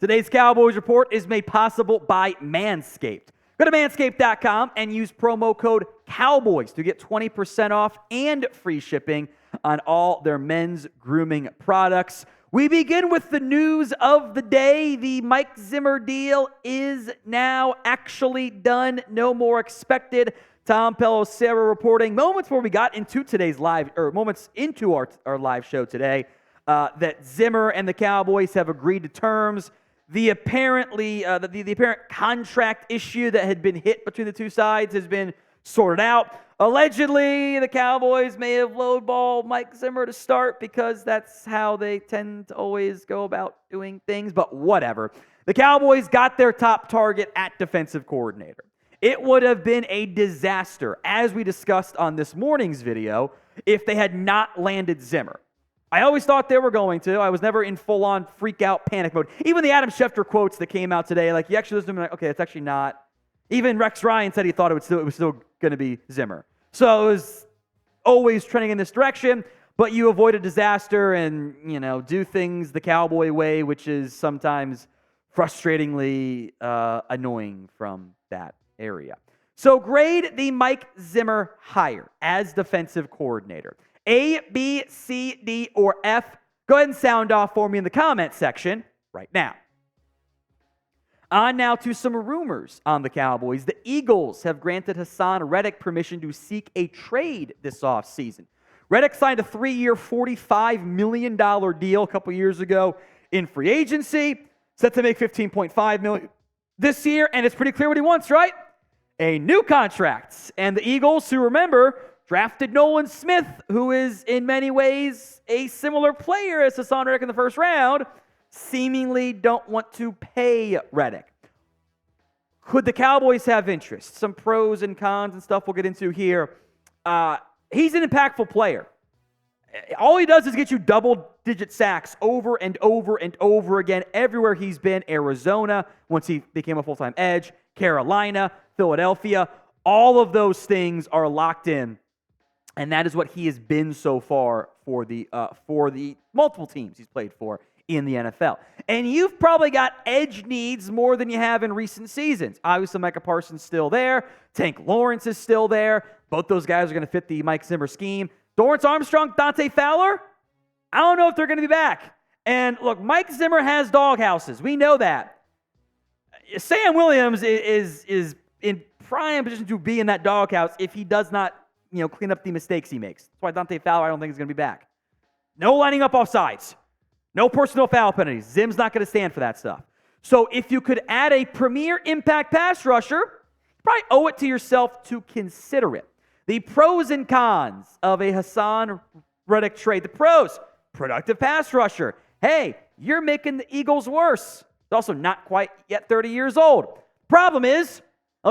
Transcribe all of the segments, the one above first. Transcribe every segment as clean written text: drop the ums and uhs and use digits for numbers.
Today's Cowboys Report is made possible by Manscaped. Go to manscaped.com and use promo code COWBOYS to get 20% off and free shipping on all their men's grooming products. We begin with the news of the day. The Mike Zimmer deal is now actually done. No more expected. Tom Pelissero reporting moments before we got into today's live, or moments into our live show today, that Zimmer and the Cowboys have agreed to terms. The apparent contract issue that had been hit between the two sides has been sorted out. Allegedly, the Cowboys may have lowballed Mike Zimmer to start because that's how they tend to always go about doing things, but whatever. The Cowboys got their top target at defensive coordinator. It would have been a disaster, as we discussed on this morning's video, if they had not landed Zimmer. I always thought they were going to. I was never in full-on freak-out panic mode. Even the Adam Schefter quotes that came out today, like, you actually listen to them, like, okay, it's actually not. Even Rex Ryan said he thought it was still going to be Zimmer. So it was always trending in this direction, but you avoid a disaster and, do things the Cowboy way, which is sometimes frustratingly annoying from that area. So grade the Mike Zimmer hire as defensive coordinator. A, B, C, D, or F? Go ahead and sound off for me in the comment section right now. On now to some rumors on the Cowboys. The Eagles have granted Haason Reddick permission to seek a trade this offseason. Reddick signed a 3-year, $45 million deal a couple years ago in free agency, set to make $15.5 million this year, and it's pretty clear what he wants, right? A new contract. And the Eagles, who remember, drafted Nolan Smith, who is in many ways a similar player as Haason Reddick in the first round, seemingly don't want to pay Reddick. Could the Cowboys have interest? Some pros and cons and stuff we'll get into here. He's an impactful player. All he does is get you double-digit sacks over and over and over again everywhere he's been. Arizona, once he became a full-time edge, Carolina, Philadelphia. All of those things are locked in, and that is what he has been so far for the multiple teams he's played for in the NFL. And you've probably got edge needs more than you have in recent seasons. Obviously, Micah Parsons still there. Tank Lawrence is still there. Both those guys are going to fit the Mike Zimmer scheme. Dorrance Armstrong, Dante Fowler, I don't know if they're going to be back. And look, Mike Zimmer has doghouses. We know that. Sam Williams is in prime position to be in that doghouse if he does not, clean up the mistakes he makes. That's why Dante Fowler, I don't think, is going to be back. No lining up off sides. No personal foul penalties. Zim's not going to stand for that stuff. So if you could add a premier impact pass rusher, you probably owe it to yourself to consider it. The pros and cons of a Haason Reddick trade. The pros, productive pass rusher. Hey, you're making the Eagles worse. He's also not quite yet 30 years old. Problem is,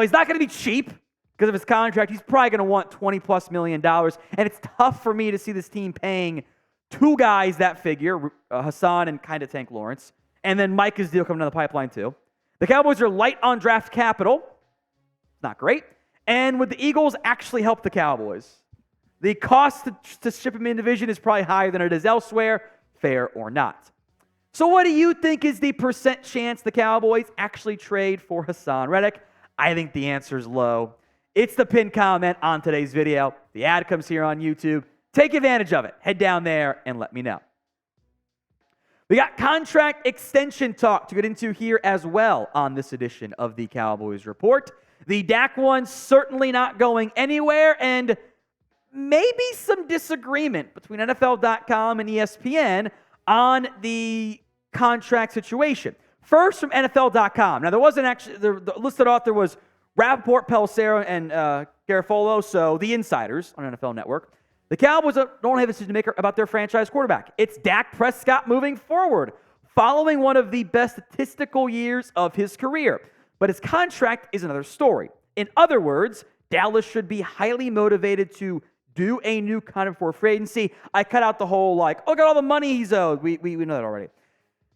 he's not going to be cheap because of his contract. He's probably going to want $20+ million. And it's tough for me to see this team paying two guys that figure, Haason and kind of Tank Lawrence, and then Micah's deal coming down the pipeline too. The Cowboys are light on draft capital. Not great. And would the Eagles actually help the Cowboys? The cost to ship him in division is probably higher than it is elsewhere, fair or not. So what do you think is the percent chance the Cowboys actually trade for Haason Reddick? I think the answer is low. It's the pinned comment on today's video. The ad comes here on YouTube. Take advantage of it. Head down there and let me know. We got contract extension talk to get into here as well on this edition of the Cowboys Report. The Dak one certainly not going anywhere, and maybe some disagreement between NFL.com and ESPN on the contract situation. First, from NFL.com. Now, there wasn't actually, the listed author was Rappaport, Pelissero, and Garofalo, so the insiders on NFL Network. The Cowboys don't have a decision to make about their franchise quarterback. It's Dak Prescott moving forward, following one of the best statistical years of his career. But his contract is another story. In other words, Dallas should be highly motivated to do a new contract for free agency. I cut out the whole look at all the money he's owed. We know that already.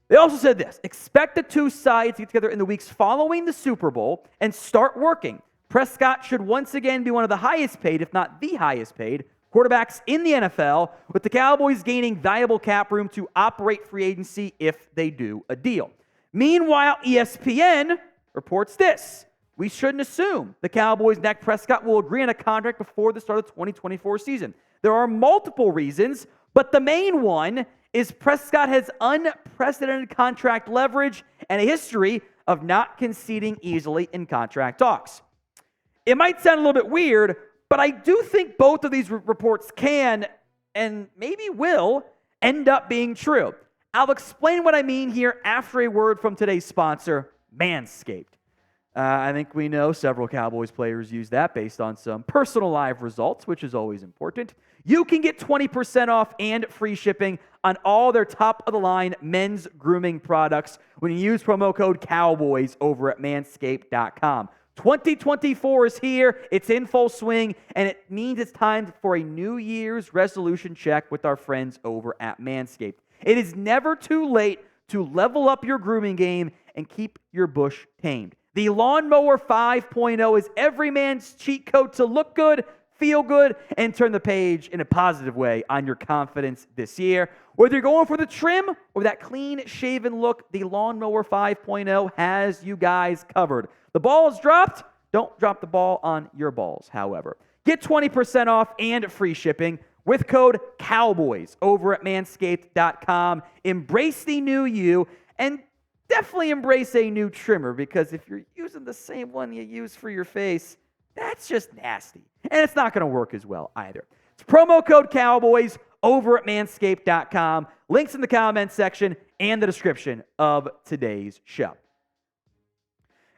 They also said this: expect the two sides to get together in the weeks following the Super Bowl and start working. Prescott should once again be one of the highest paid, if not the highest paid, quarterbacks in the NFL, with the Cowboys gaining valuable cap room to operate free agency if they do a deal. Meanwhile, ESPN reports this. We shouldn't assume the Cowboys' Dak Prescott will agree on a contract before the start of the 2024 season. There are multiple reasons, but the main one is Prescott has unprecedented contract leverage and a history of not conceding easily in contract talks. It might sound a little bit weird, but I do think both of these reports can and maybe will end up being true. I'll explain what I mean here after a word from today's sponsor, Manscaped. I think we know several Cowboys players use that based on some personal live results, which is always important. You can get 20% off and free shipping on all their top-of-the-line men's grooming products when you use promo code COWBOYS over at manscaped.com. 2024 is here, it's in full swing, and it means it's time for a New Year's resolution check with our friends over at Manscaped. It is never too late to level up your grooming game and keep your bush tamed. The Lawnmower 5.0 is every man's cheat code to look good, feel good, and turn the page in a positive way on your confidence this year. Whether you're going for the trim or that clean-shaven look, the Lawnmower 5.0 has you guys covered. The ball is dropped. Don't drop the ball on your balls, however. Get 20% off and free shipping with code COWBOYS over at manscaped.com. Embrace the new you, and definitely embrace a new trimmer, because if you're using the same one you use for your face, that's just nasty. And it's not going to work as well either. It's promo code COWBOYS over at manscaped.com. Links in the comments section and the description of today's show.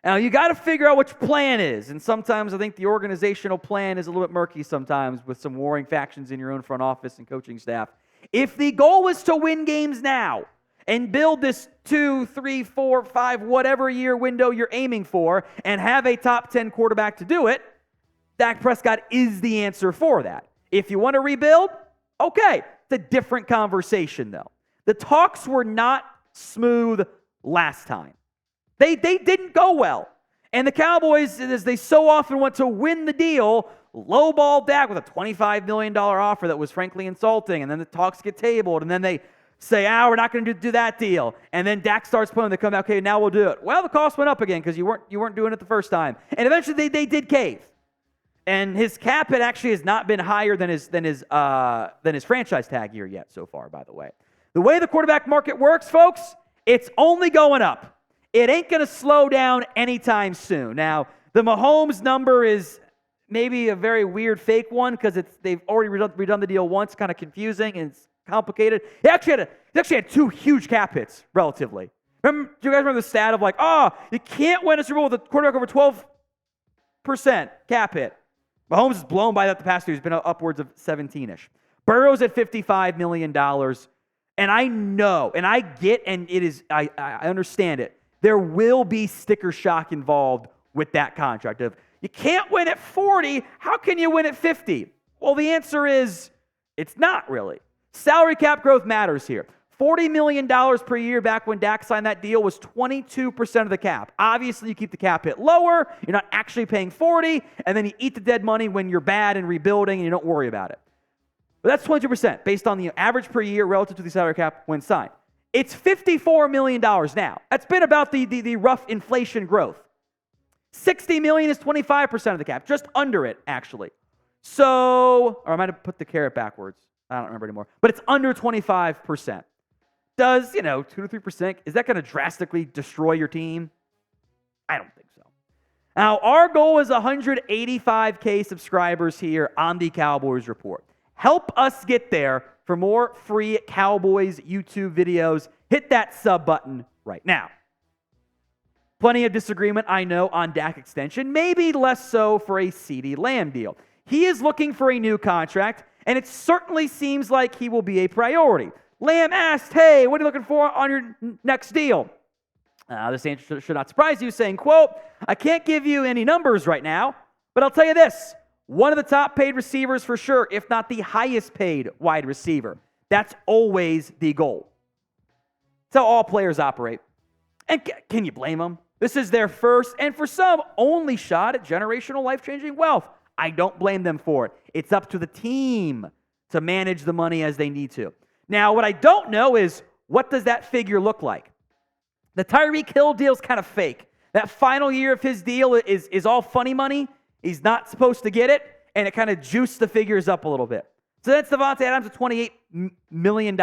Now, you got to figure out which plan is. And sometimes I think the organizational plan is a little bit murky sometimes with some warring factions in your own front office and coaching staff. If the goal is to win games now and build this 2, 3, 4, 5, whatever year window you're aiming for, and have a top 10 quarterback to do it, Dak Prescott is the answer for that. If you want to rebuild, okay. It's a different conversation, though. The talks were not smooth last time. They didn't go well. And the Cowboys, as they so often want to win the deal, lowballed Dak with a $25 million offer that was frankly insulting, and then the talks get tabled, and then they say, we're not going to do that deal. And then Dak starts playing, they come back, okay, now we'll do it. Well, the cost went up again because you weren't doing it the first time. And eventually they did cave. And his cap hit actually has not been higher than his franchise tag year yet so far, by the way. The way the quarterback market works, folks, it's only going up. It ain't going to slow down anytime soon. Now, the Mahomes number is maybe a very weird fake one because they've already redone the deal once, kind of confusing, and it's complicated. He actually had two huge cap hits, relatively. Do you guys remember the stat of you can't win a Super Bowl with a quarterback over 12% cap hit? Mahomes is blown by that the past year. He's been upwards of 17-ish. Burrow's at $55 million. And I know, and I get, and it is, I understand it. There will be sticker shock involved with that contract. If you can't win at 40, how can you win at 50? Well, the answer is it's not really. Salary cap growth matters here. $40 million per year back when Dak signed that deal was 22% of the cap. Obviously, you keep the cap hit lower. You're not actually paying 40, and then you eat the dead money when you're bad and rebuilding and you don't worry about it. But that's 22% based on the average per year relative to the salary cap when signed. It's $54 million now. That's been about the rough inflation growth. $60 million is 25% of the cap, just under it, actually. So, or I might have put the caret backwards. I don't remember anymore. But it's under 25%. Does, 2 to 3%, is that going to drastically destroy your team? I don't think so. Now, our goal is 185K subscribers here on the Cowboys Report. Help us get there. For more free Cowboys YouTube videos, hit that sub button right now. Plenty of disagreement, I know, on Dak extension. Maybe less so for a CeeDee Lamb deal. He is looking for a new contract, and it certainly seems like he will be a priority. Lamb asked, hey, what are you looking for on your next deal? This answer should not surprise you, saying, quote, I can't give you any numbers right now, but I'll tell you this. One of the top paid receivers for sure, if not the highest paid wide receiver. That's always the goal. That's how all players operate. And can you blame them? This is their first, and for some, only shot at generational life-changing wealth. I don't blame them for it. It's up to the team to manage the money as they need to. Now, what I don't know is, what does that figure look like? The Tyreek Hill deal is kind of fake. That final year of his deal is all funny money. He's not supposed to get it, and it kind of juiced the figures up a little bit. So that's Devontae Adams at $28 million.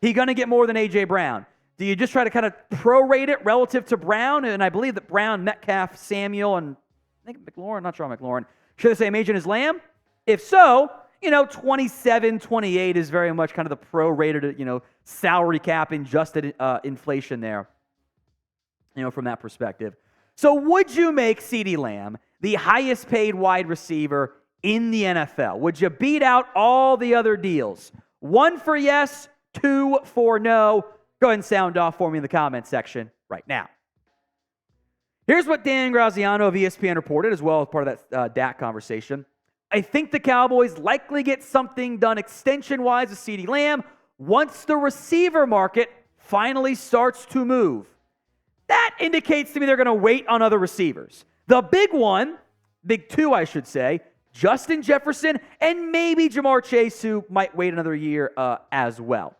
He's going to get more than A.J. Brown. Do you just try to kind of prorate it relative to Brown? And I believe that Brown, Metcalf, Samuel, and I think McLaurin, not sure on McLaurin, share the same agent as Lamb? If so, 27, 28 is very much kind of the prorated, salary cap adjusted inflation there, from that perspective. So would you make CeeDee Lamb the highest paid wide receiver in the NFL? Would you beat out all the other deals? 1 for yes, 2 for no. Go ahead and sound off for me in the comment section right now. Here's what Dan Graziano of ESPN reported, as well as part of that Dak conversation. I think the Cowboys likely get something done extension-wise with CeeDee Lamb once the receiver market finally starts to move. That indicates to me they're going to wait on other receivers. The big two, I should say, Justin Jefferson and maybe Jamar Chase, who might wait another year as well.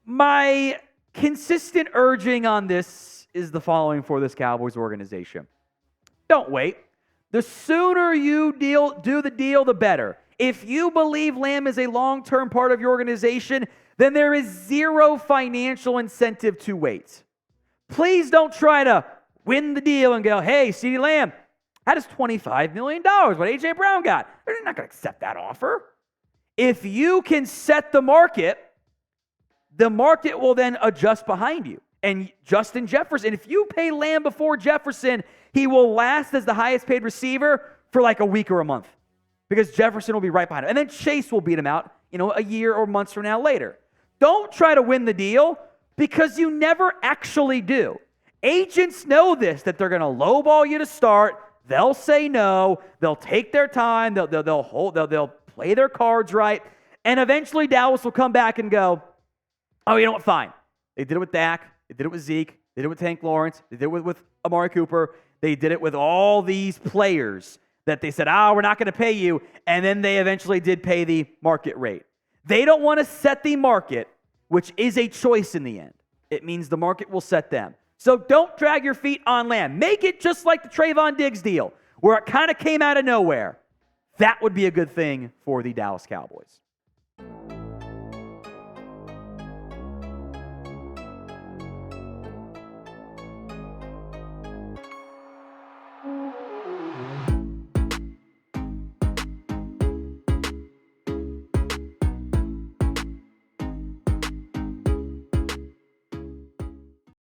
My consistent urging on this is the following for this Cowboys organization. Don't wait. The sooner you do the deal, the better. If you believe Lamb is a long-term part of your organization, then there is zero financial incentive to wait. Please don't try to win the deal and go, hey, CeeDee Lamb, that is $25 million, what A.J. Brown got. They're not going to accept that offer. If you can set the market will then adjust behind you. And Justin Jefferson, if you pay Lamb before Jefferson, he will last as the highest paid receiver for like a week or a month because Jefferson will be right behind him. And then Chase will beat him out, a year or months from now later. Don't try to win the deal because you never actually do. Agents know this, that they're going to lowball you to start. They'll say no. They'll take their time. They'll play their cards right. And eventually Dallas will come back and go, oh, you know what? Fine. They did it with Dak. They did it with Zeke. They did it with Tank Lawrence. They did it with Amari Cooper. They did it with all these players that they said, we're not going to pay you. And then they eventually did pay the market rate. They don't want to set the market, which is a choice in the end. It means the market will set them. So don't drag your feet on Lamb. Make it just like the Trayvon Diggs deal, where it kind of came out of nowhere. That would be a good thing for the Dallas Cowboys.